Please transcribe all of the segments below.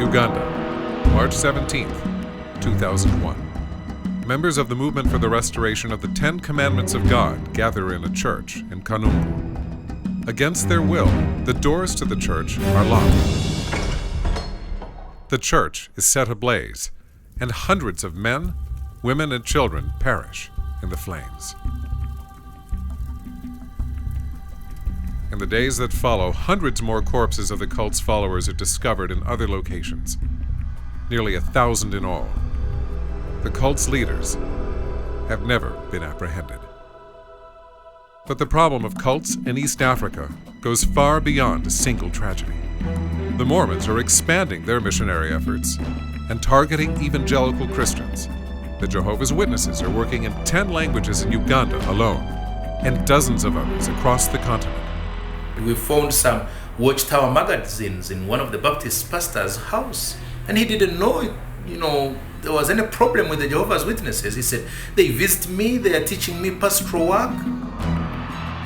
Uganda, March 17, 2001. Members of the Movement for the Restoration of the Ten Commandments of God gather in a church in Kanungu. Against their will, the doors to the church are locked. The church is set ablaze, and hundreds of men, women, and children perish in the flames. In the days that follow, hundreds more corpses of the cult's followers are discovered in other locations, nearly 1,000 in all. The cult's leaders have never been apprehended. But the problem of cults in East Africa goes far beyond a single tragedy. The Mormons are expanding their missionary efforts and targeting evangelical Christians. The Jehovah's Witnesses are working in 10 languages in Uganda alone, and dozens of others across the continent. We found some Watchtower magazines in one of the Baptist pastors' house, and he didn't know, there was any problem with the Jehovah's Witnesses. He said, they visit me, they are teaching me pastoral work.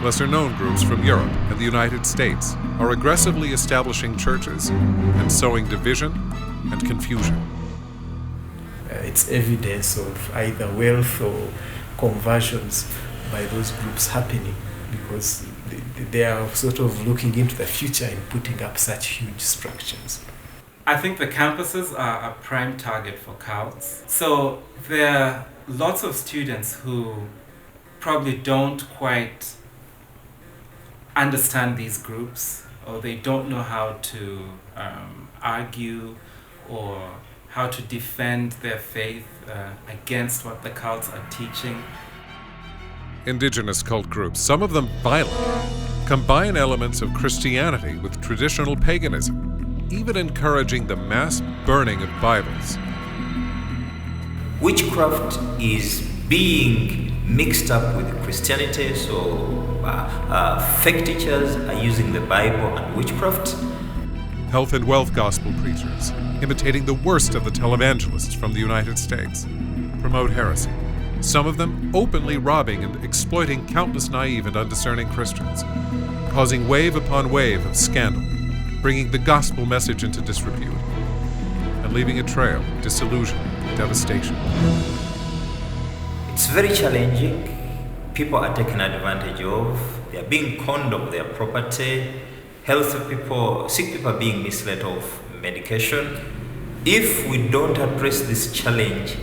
Lesser-known groups from Europe and the United States are aggressively establishing churches and sowing division and confusion. It's evidence of either wealth or conversions by those groups happening, because they are sort of looking into the future and putting up such huge structures. I think the campuses are a prime target for cults. So there are lots of students who probably don't quite understand these groups, or they don't know how to argue or how to defend their faith against what the cults are teaching. Indigenous cult groups, some of them violent, combine elements of Christianity with traditional paganism, even encouraging the mass burning of Bibles. Witchcraft is being mixed up with Christianity, so fake teachers are using the Bible and witchcraft. Health and wealth gospel preachers, imitating the worst of the televangelists from the United States, promote heresy. Some of them openly robbing and exploiting countless naive and undiscerning Christians, causing wave upon wave of scandal, bringing the gospel message into disrepute, and leaving a trail of disillusionment and devastation. It's very challenging. People are taken advantage of. They are being conned of their property. Healthy people, sick people are being misled of medication. If we don't address this challenge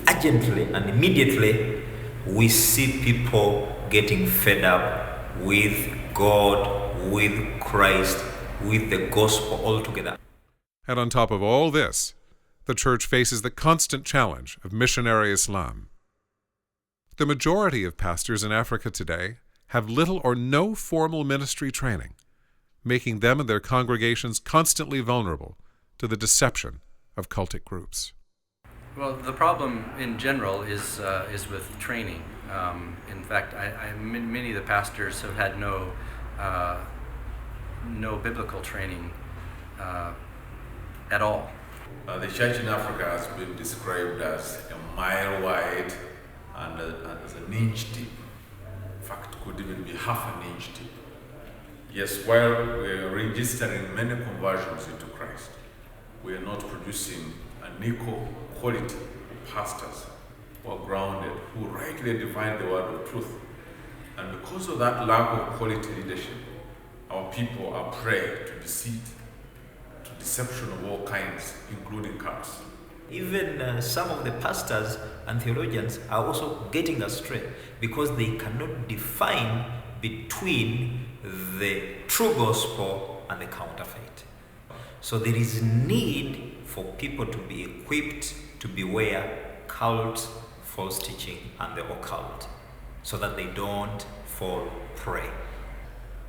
urgently and immediately, we see people getting fed up with God, with Christ, with the gospel altogether. And on top of all this, the church faces the constant challenge of missionary Islam. The majority of pastors in Africa today have little or no formal ministry training, making them and their congregations constantly vulnerable to the deception of cultic groups. Well, the problem in general is with training. In fact, many of the pastors have had no biblical training at all. The church in Africa has been described as a mile wide and as an inch deep. In fact, could even be half an inch deep. Yes, while we are registering many conversions into Christ, we are not producing an equal quality of pastors who are grounded, who rightly divide the word of truth. And because of that lack of quality leadership, our people are prey to deceit, to deception of all kinds, including cults. Even some of the pastors and theologians are also getting astray because they cannot define between the true gospel and the counterfeit. So there is need for people to be equipped to beware cult, false teaching, and the occult, so that they don't fall prey.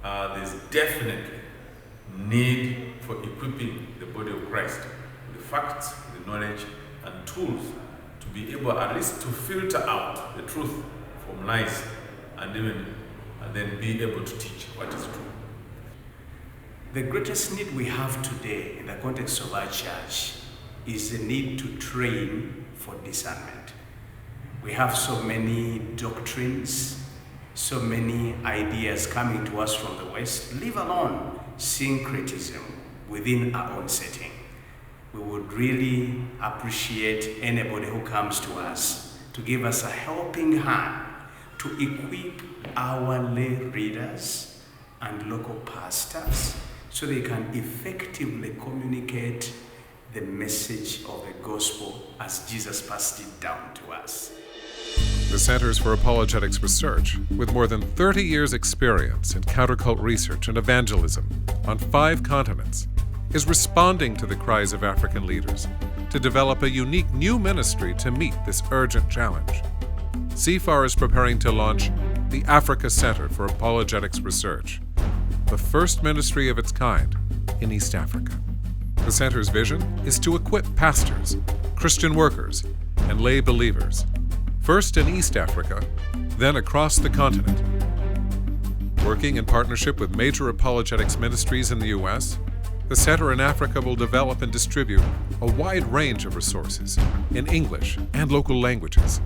There's definitely need for equipping the body of Christ with the facts, the knowledge, and tools to be able at least to filter out the truth from lies, and then be able to teach what is true. The greatest need we have today in the context of our church is the need to train for discernment. We have so many doctrines, so many ideas coming to us from the West, leave alone syncretism within our own setting. we would really appreciate anybody who comes to us to give us a helping hand to equip our lay readers and local pastors so they can effectively communicate the message of the gospel as Jesus passed it down to us. The Centers for Apologetics Research, with more than 30 years' experience in countercult research and evangelism on 5 continents, is responding to the cries of African leaders to develop a unique new ministry to meet this urgent challenge. CFAR is preparing to launch the Africa Center for Apologetics Research, the first ministry of its kind in East Africa. The center's vision is to equip pastors, Christian workers, and lay believers, first in East Africa, then across the continent. Working in partnership with major apologetics ministries in the U.S., the Center in Africa will develop and distribute a wide range of resources in English and local languages.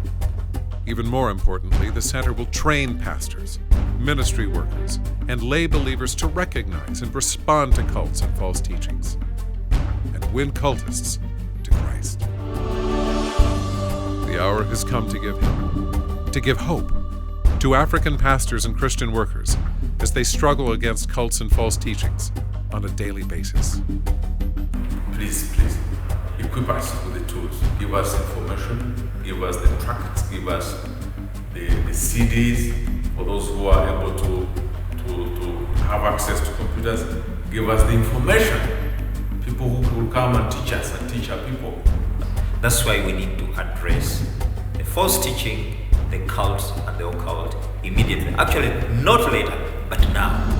Even more importantly, the Center will train pastors, ministry workers, and lay believers to recognize and respond to cults and false teachings, and win cultists to Christ. The hour has come to give hope to African pastors and Christian workers as they struggle against cults and false teachings on a daily basis. Please, equip us with the tools. Give us information, give us the tracts, give us the CDs for those who are able to have access to computers. Give us the information. People who will come and teach us and teach our people. That's why we need to address the false teaching, the cults, and the occult immediately. Actually, not later, but now.